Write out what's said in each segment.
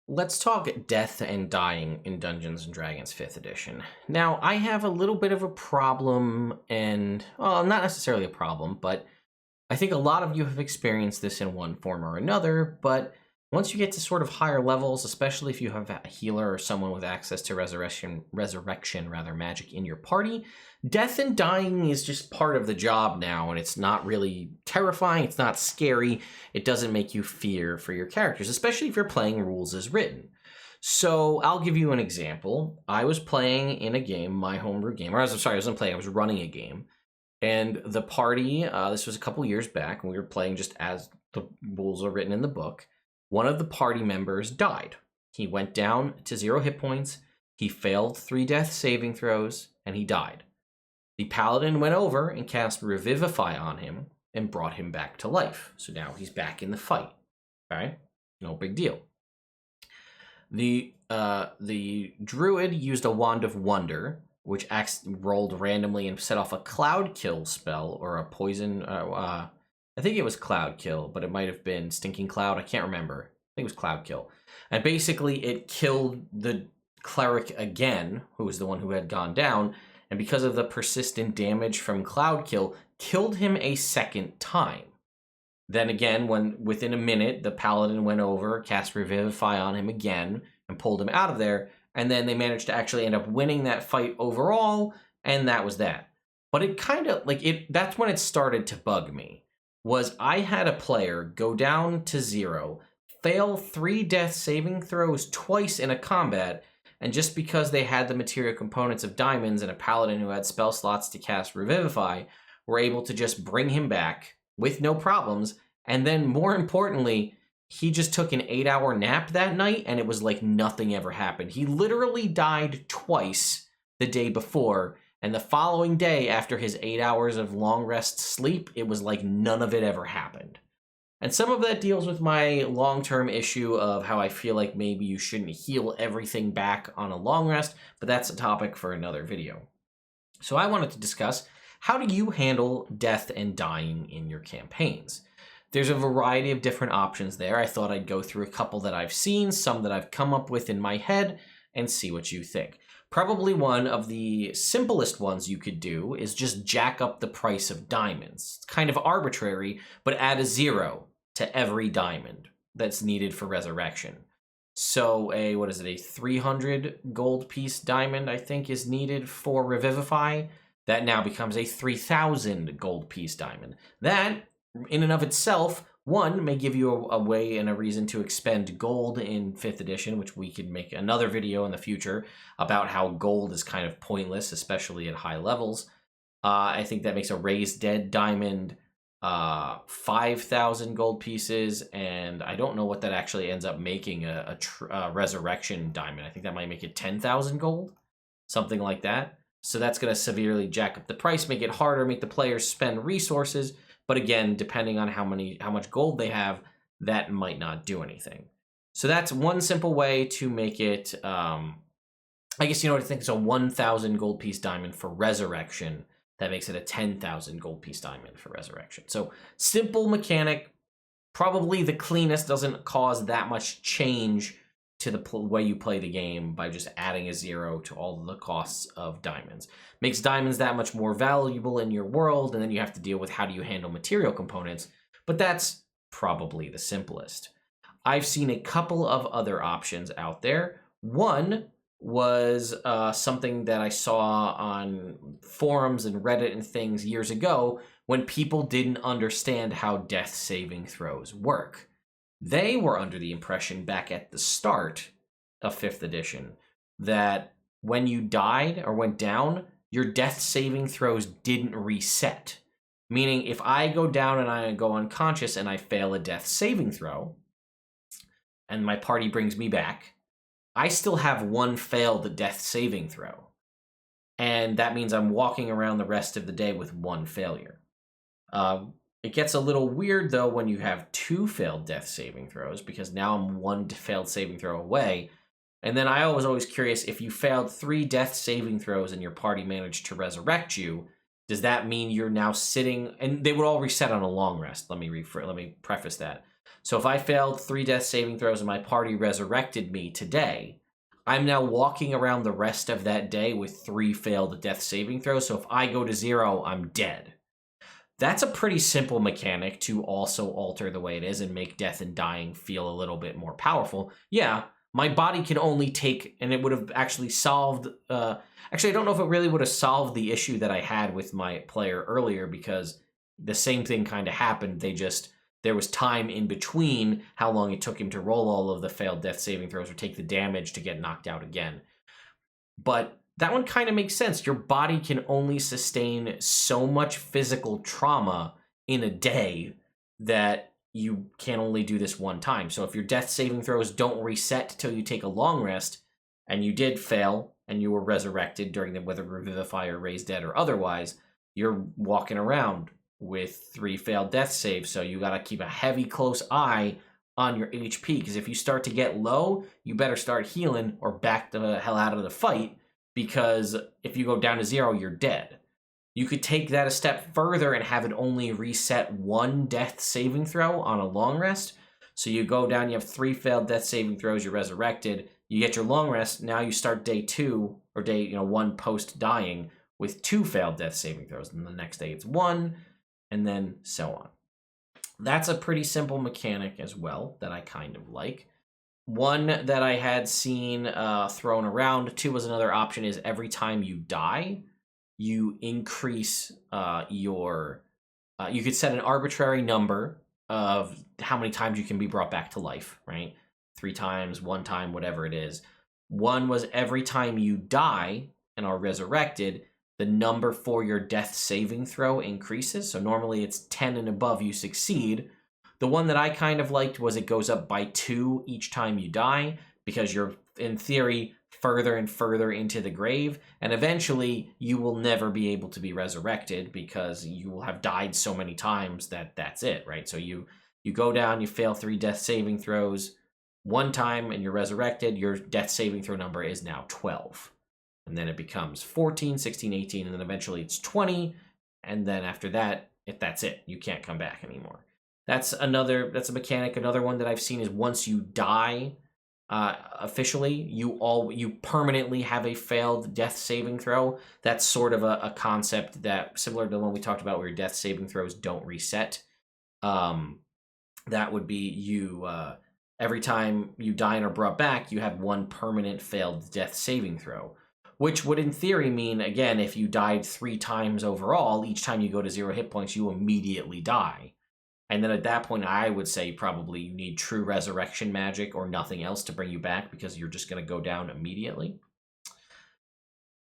Let's talk death and dying in Dungeons and Dragons 5th edition. Now, I have a little bit of a problem, and, well, not necessarily a problem, but I think a lot of you have experienced this in one form or another, but once you get to sort of higher levels, especially if you have a healer or someone with access to resurrection magic in your party, death and dying is just part of the job now, and it's not really terrifying, it's not scary, it doesn't make you fear for your characters, especially if you're playing rules as written. So I'll give you an example. I was playing in a game, my homebrew game, or I was running a game, and the party, this was a couple years back, and we were playing just as the rules are written in the book. One of the party members died. He went down to 0 hit points, he failed 3 death saving throws, and he died. The paladin went over and cast Revivify on him and brought him back to life. So now he's back in the fight. Okay? No big deal. The druid used a Wand of Wonder, which rolled randomly and set off a Cloud Kill spell or a poison. I think it was Cloud Kill, but it might have been Stinking Cloud. I can't remember. I think it was Cloud Kill. And basically it killed the cleric again, who was the one who had gone down, and because of the persistent damage from Cloud Kill, killed him a second time. Then again, within a minute, the paladin went over, cast Revivify on him again, and pulled him out of there, and then they managed to actually end up winning that fight overall, and that was that. But it kind of, that's when it started to bug me. Was I had a player go down to 0, fail 3 death saving throws twice in a combat, and just because they had the material components of diamonds and a paladin who had spell slots to cast Revivify, were able to just bring him back with no problems, and then more importantly, he just took an 8-hour nap that night, and it was like nothing ever happened. He literally died twice the day before, and the following day, after his 8 hours of long rest sleep, it was like none of it ever happened. And some of that deals with my long-term issue of how I feel like maybe you shouldn't heal everything back on a long rest, but that's a topic for another video. So I wanted to discuss, how do you handle death and dying in your campaigns? There's a variety of different options there. I thought I'd go through a couple that I've seen, some that I've come up with in my head, and see what you think. Probably one of the simplest ones you could do is just jack up the price of diamonds. It's kind of arbitrary, but add a 0 to every diamond that's needed for resurrection. So a 300 gold piece diamond, I think, is needed for Revivify. That now becomes a 3,000 gold piece diamond. That, in and of itself, one, may give you a way and a reason to expend gold in 5th edition, which we could make another video in the future about how gold is kind of pointless, especially at high levels. I think that makes a Raised Dead diamond 5,000 gold pieces, and I don't know what that actually ends up making a Resurrection diamond. I think that might make it 10,000 gold, something like that. So that's going to severely jack up the price, make it harder, make the players spend resources. But again, depending on how much gold they have, that might not do anything. So that's one simple way to make it, I guess I think it's a 1,000 gold piece diamond for Resurrection. That makes it a 10,000 gold piece diamond for Resurrection. So simple mechanic, probably the cleanest, doesn't cause that much change to the way you play the game by just adding a 0 to all of the costs of diamonds. Makes diamonds that much more valuable in your world, and then you have to deal with how do you handle material components, but that's probably the simplest. I've seen a couple of other options out there. One was something that I saw on forums and Reddit and things years ago when people didn't understand how death saving throws work. They were under the impression back at the start of 5th edition that when you died or went down, your death saving throws didn't reset. Meaning if I go down and I go unconscious and I fail a death saving throw, and my party brings me back, I still have one failed death saving throw. And that means I'm walking around the rest of the day with one failure. It gets a little weird, though, when you have 2 failed death saving throws, because now I'm 1 failed saving throw away. And then I was always curious, if you failed 3 death saving throws and your party managed to resurrect you, does that mean you're now sitting, and they would all reset on a long rest. Let me preface that. So if I failed 3 death saving throws and my party resurrected me today, I'm now walking around the rest of that day with 3 failed death saving throws. So if I go to 0, I'm dead. That's a pretty simple mechanic to also alter the way it is and make death and dying feel a little bit more powerful. Yeah, my body can only take, and it would have actually solved, actually, I don't know if it really would have solved the issue that I had with my player earlier, because the same thing kind of happened. There was time in between how long it took him to roll all of the failed death saving throws or take the damage to get knocked out again. But that one kind of makes sense. Your body can only sustain so much physical trauma in a day that you can only do this one time. So if your death saving throws don't reset till you take a long rest, and you did fail and you were resurrected during the whether Revivify or Raise Dead or otherwise, you're walking around with 3 failed death saves. So you got to keep a heavy, close eye on your HP, because if you start to get low, you better start healing or back the hell out of the fight, because if you go down to 0, you're dead. You could take that a step further and have it only reset 1 death saving throw on a long rest. So you go down, you have 3 failed death saving throws, you're resurrected, you get your long rest, now you start day 2, or day 1 post dying with 2 failed death saving throws, and the next day it's 1, and then so on. That's a pretty simple mechanic as well that I kind of like. One that I had seen thrown around, too, was another option, is every time you die, you increase your... you could set an arbitrary number of how many times you can be brought back to life, right? 3 times, 1 time, whatever it is. One was every time you die and are resurrected, the number for your death saving throw increases. So normally it's 10 and above, you succeed. The one that I kind of liked was it goes up by 2 each time you die, because you're, in theory, further and further into the grave, and eventually you will never be able to be resurrected because you will have died so many times that that's it, right? So you go down, you fail 3 death saving throws 1 time, and you're resurrected. Your death saving throw number is now 12. And then it becomes 14, 16, 18, and then eventually it's 20, and then after that, that's it. You can't come back anymore. That's a mechanic. Another one that I've seen is once you die, officially, you permanently have a failed death saving throw. That's sort of a concept that, similar to the one we talked about where your death saving throws don't reset. That would be you, every time you die and are brought back, you have 1 permanent failed death saving throw. Which would in theory mean, again, if you died 3 times overall, each time you go to 0 hit points, you immediately die. And then at that point, I would say probably you need true resurrection magic or nothing else to bring you back, because you're just going to go down immediately.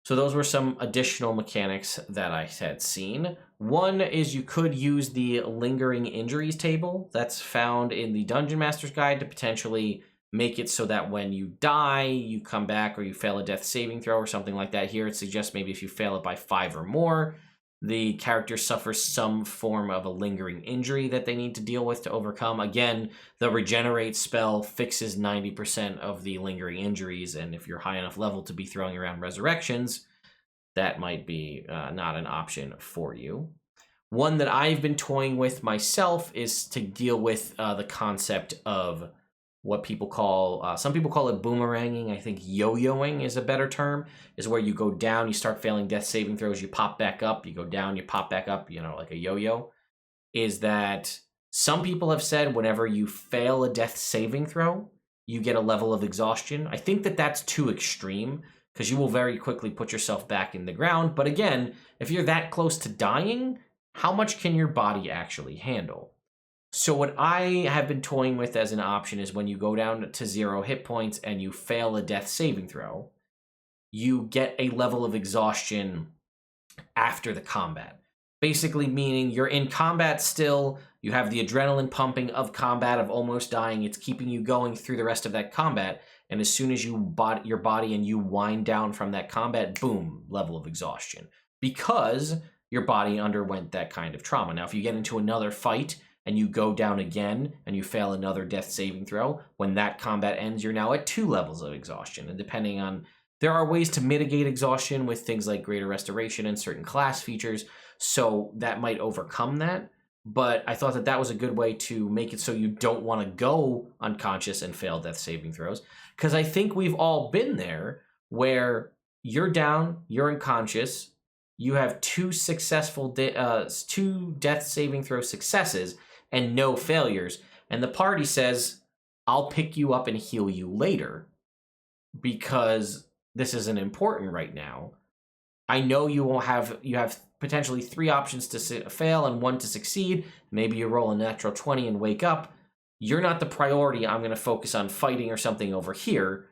So those were some additional mechanics that I had seen. One is you could use the lingering injuries table that's found in the Dungeon Master's Guide to potentially make it so that when you die, you come back, or you fail a death saving throw or something like that. Here it suggests maybe if you fail it by 5 or more, the character suffers some form of a lingering injury that they need to deal with to overcome. Again, the regenerate spell fixes 90% of the lingering injuries, and if you're high enough level to be throwing around resurrections, that might be not an option for you. One that I've been toying with myself is to deal with the concept of what people call, some people call it boomeranging. I think yo-yoing is a better term, is where you go down, you start failing death saving throws, you pop back up, you go down, you pop back up, like a yo-yo. Is that some people have said whenever you fail a death saving throw, you get a level of exhaustion. I think that that's too extreme, because you will very quickly put yourself back in the ground. But again, if you're that close to dying, how much can your body actually handle? So what I have been toying with as an option is when you go down to 0 hit points and you fail a death saving throw, you get a level of exhaustion after the combat. Basically meaning you're in combat still, you have the adrenaline pumping of combat, of almost dying, it's keeping you going through the rest of that combat, and as soon as your body and you wind down from that combat, boom, level of exhaustion. Because your body underwent that kind of trauma. Now, if you get into another fight and you go down again and you fail another death saving throw, when that combat ends, you're now at 2 levels of exhaustion. And depending on, there are ways to mitigate exhaustion with things like greater restoration and certain class features, so that might overcome that. but I thought that that was a good way to make it so you don't want to go unconscious and fail death saving throws. Because I think we've all been there where you're down, you're unconscious, you have two two death saving throw successes and no failures, and the party says, "I'll pick you up and heal you later because this isn't important right now. I know you have potentially 3 options to fail and 1 to succeed. Maybe you roll a natural 20 and wake up. You're not the priority. I'm going to focus on fighting or something over here."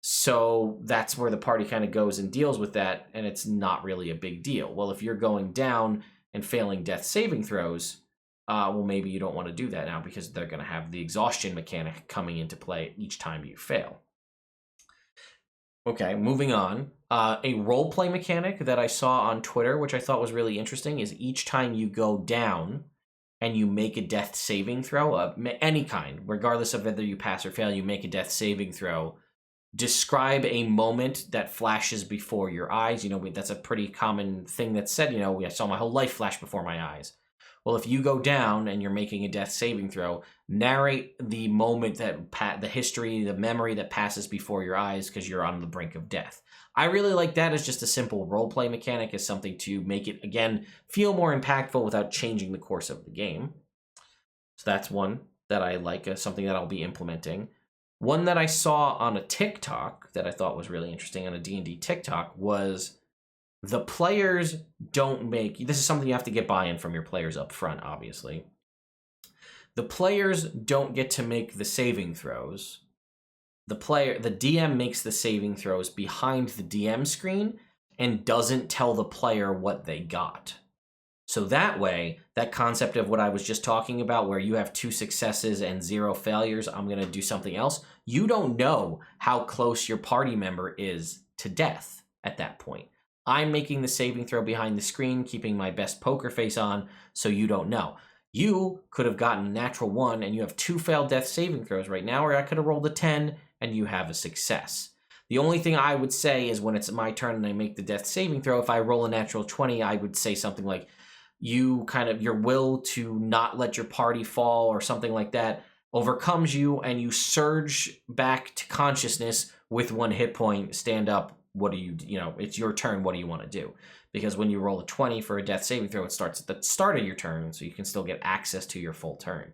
So that's where the party kind of goes and deals with that, and it's not really a big deal. Well, if you're going down and failing death saving throws, well, maybe you don't want to do that now because they're going to have the exhaustion mechanic coming into play each time you fail. Okay, moving on. A roleplay mechanic that I saw on Twitter, which I thought was really interesting, is each time you go down and you make a death saving throw of any kind, regardless of whether you pass or fail, you make a death saving throw. Describe a moment that flashes before your eyes. That's a pretty common thing that's said. I saw my whole life flash before my eyes. Well, if you go down and you're making a death saving throw, narrate the moment the history, the memory that passes before your eyes because you're on the brink of death. I really like that as just a simple roleplay mechanic, as something to make it, again, feel more impactful without changing the course of the game. So that's one that I like, something that I'll be implementing. One that I saw on a TikTok that I thought was really interesting on a D&D TikTok was the players don't make... This is something you have to get buy-in from your players up front, obviously. The players don't get to make the saving throws. The DM makes the saving throws behind the DM screen and doesn't tell the player what they got. So that way, that concept of what I was just talking about, where you have 2 successes and 0 failures, I'm going to do something else. You don't know how close your party member is to death at that point. I'm making the saving throw behind the screen, keeping my best poker face on, so you don't know. You could have gotten a natural 1 and you have 2 failed death saving throws right now, or I could have rolled a 10 and you have a success. The only thing I would say is when it's my turn and I make the death saving throw, if I roll a natural 20, I would say something like, your will to not let your party fall or something like that overcomes you and you surge back to consciousness with 1 hit point, stand up. What do you, it's your turn. What do you want to do? Because when you roll a 20 for a death saving throw, it starts at the start of your turn, so you can still get access to your full turn.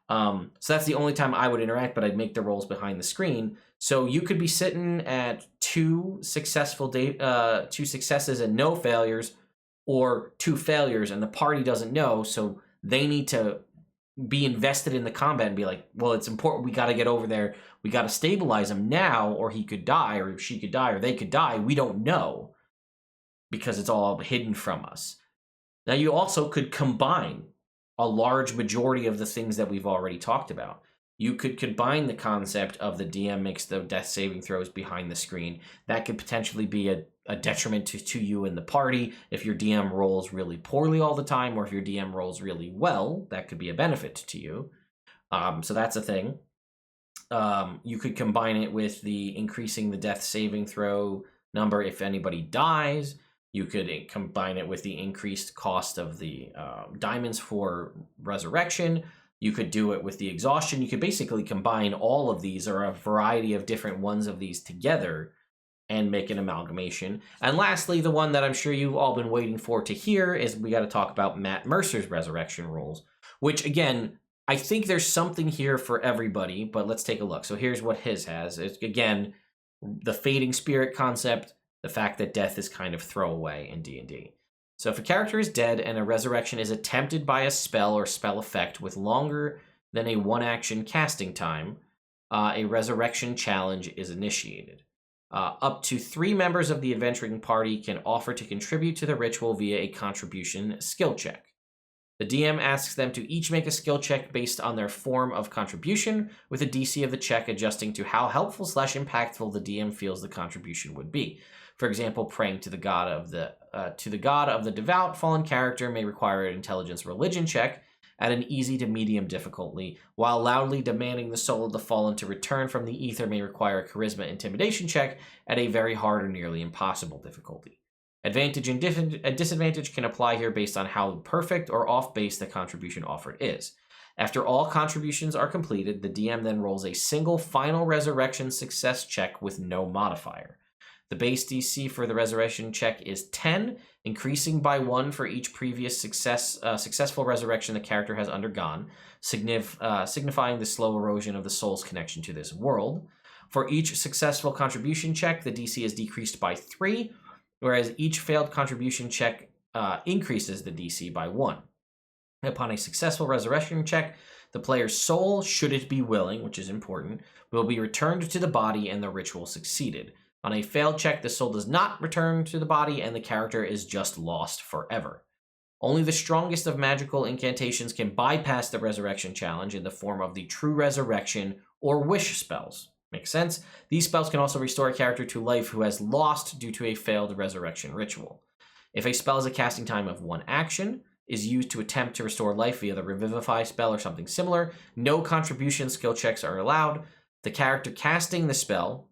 So that's the only time I would interact, but I'd make the rolls behind the screen. So you could be sitting at 2 successes and no failures, or 2 failures, and the party doesn't know, so they need to be invested in the combat and be like, well, it's important. We got to get over there. We got to stabilize him now, or he could die, or she could die, or they could die. We don't know because it's all hidden from us. Now, you also could combine a large majority of the things that we've already talked about. You could combine the concept of the DM makes the death saving throws behind the screen. That could potentially be a detriment to you and the party. If your DM rolls really poorly all the time, or if your DM rolls really well, that could be a benefit to you. So that's a thing. You could combine it with the increasing the death saving throw number if anybody dies. You could combine it with the increased cost of the diamonds for resurrection. You could do it with the exhaustion. You could basically combine all of these, or a variety of different ones of these together, and make an amalgamation. And lastly, the one that I'm sure you've all been waiting for to hear is we got to talk about Matt Mercer's resurrection rules, which, again, I think there's something here for everybody, but let's take a look. So here's what his has. It's, again, the fading spirit concept, the fact that death is kind of throwaway in D&D. So if a character is dead and a resurrection is attempted by a spell or spell effect with longer than a 1-action casting time, a resurrection challenge is initiated. Up to 3 members of the adventuring party can offer to contribute to the ritual via a contribution skill check. The DM asks them to each make a skill check based on their form of contribution, with a DC of the check adjusting to how helpful/impactful the DM feels the contribution would be. For example, praying to the god of the devout fallen character may require an intelligence religion check at an easy to medium difficulty, while loudly demanding the soul of the fallen to return from the ether may require a charisma intimidation check at a very hard or nearly impossible difficulty. Advantage and disadvantage can apply here based on how perfect or off base the contribution offered is. After all contributions are completed, the DM then rolls a single final resurrection success check with no modifier. The base DC for the resurrection check is 10, increasing by 1 for each previous successful resurrection the character has undergone, signifying the slow erosion of the soul's connection to this world. For each successful contribution check, the DC is decreased by 3, whereas each failed contribution check increases the DC by 1. Upon a successful resurrection check, the player's soul, should it be willing, which is important, will be returned to the body and the ritual succeeded. On a failed check, the soul does not return to the body and the character is just lost forever. Only the strongest of magical incantations can bypass the resurrection challenge in the form of the true resurrection or wish spells. Makes sense? These spells can also restore a character to life who has lost due to a failed resurrection ritual. If a spell has a casting time of 1 action, is used to attempt to restore life via the Revivify spell or something similar, no contribution skill checks are allowed. The character casting the spell,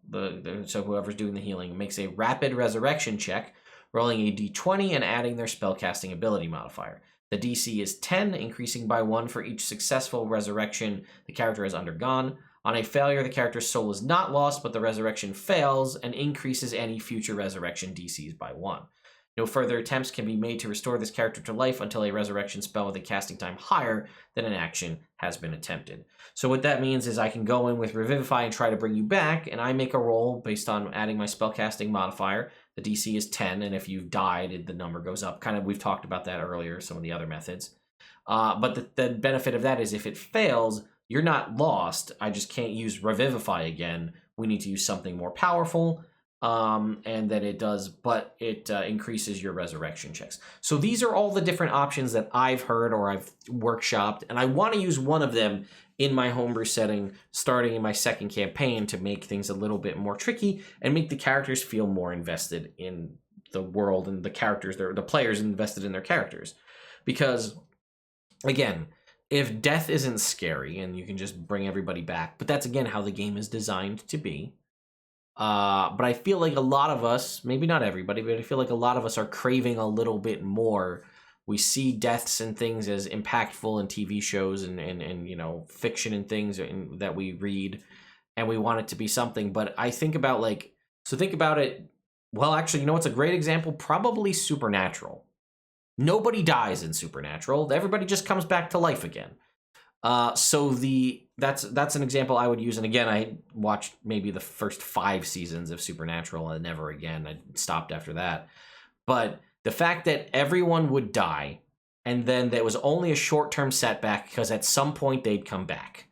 so whoever's doing the healing, makes a rapid resurrection check, rolling a d20 and adding their spellcasting ability modifier. The DC is 10, increasing by 1 for each successful resurrection the character has undergone. On a failure, the character's soul is not lost, but the resurrection fails and increases any future resurrection DCs by 1. No further attempts can be made to restore this character to life until a resurrection spell with a casting time higher than an action has been attempted. So what that means is I can go in with Revivify and try to bring you back, and I make a roll based on adding my spellcasting modifier. The DC is 10, and if you've died, the number goes up. Kind of, we've talked about that earlier, some of the other methods. But the benefit of that is if it fails, you're not lost. I just can't use Revivify again. We need to use something more powerful. And then it does, but it increases your resurrection checks. So these are all the different options that I've heard or I've workshopped, and I want to use one of them in my homebrew setting, starting in my second campaign to make things a little bit more tricky and make the characters feel more invested in the world and the characters, the players invested in their characters. Because, again, if death isn't scary and you can just bring everybody back, but that's, again, how the game is designed to be. But I feel like a lot of us, maybe not everybody, but I feel like a lot of us are craving a little bit more. We see deaths and things as impactful in TV shows and you know, fiction and things that we read, and we want it to be something. But I think about think about it. Well, actually, you know what's a great example? Probably Supernatural. Nobody dies in Supernatural. Everybody just comes back to life again. So that's an example I would use. And again, I watched maybe the first 5 seasons of Supernatural and never again. I stopped after that. But the fact that everyone would die and then there was only a short-term setback because at some point they'd come back.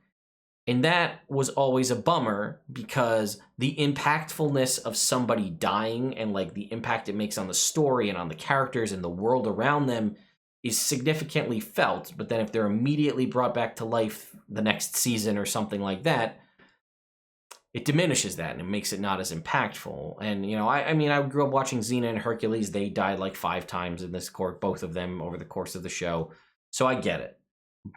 And that was always a bummer because the impactfulness of somebody dying and like the impact it makes on the story and on the characters and the world around them is significantly felt. But then if they're immediately brought back to life the next season or something like that, it diminishes that and it makes it not as impactful. And, you know, I mean, I grew up watching Xena and Hercules. They died like 5 times in this court, both of them over the course of the show. So I get it.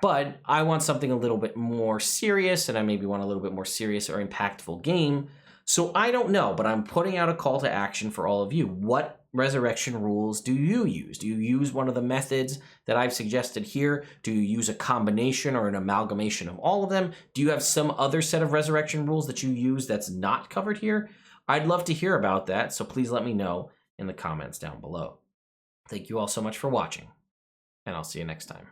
But I want something a little bit more serious, and I maybe want a little bit more serious or impactful game. So I don't know, but I'm putting out a call to action for all of you. What resurrection rules do you use? Do you use one of the methods that I've suggested here? Do you use a combination or an amalgamation of all of them? Do you have some other set of resurrection rules that you use that's not covered here? I'd love to hear about that, so please let me know in the comments down below. Thank you all so much for watching, and I'll see you next time.